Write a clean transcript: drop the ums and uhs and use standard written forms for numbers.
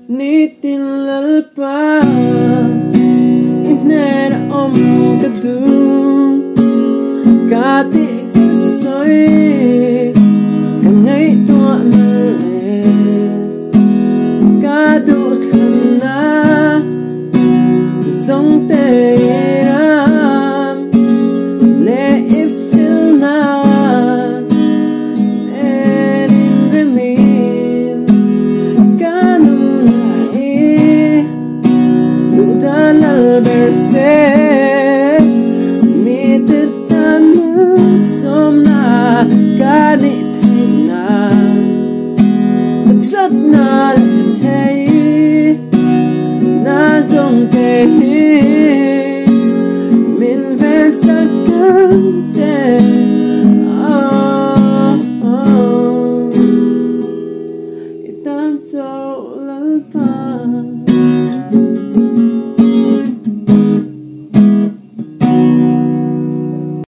Nitin lalpa Inera om kadung Kati kasoy Kangay tua na le Kadu khana Song te ram Le ifil na Erin remin Kanun ai Dudan alberse Mitetan somna Kanitina Sat na thay Na dòng te Min ven sắc cơn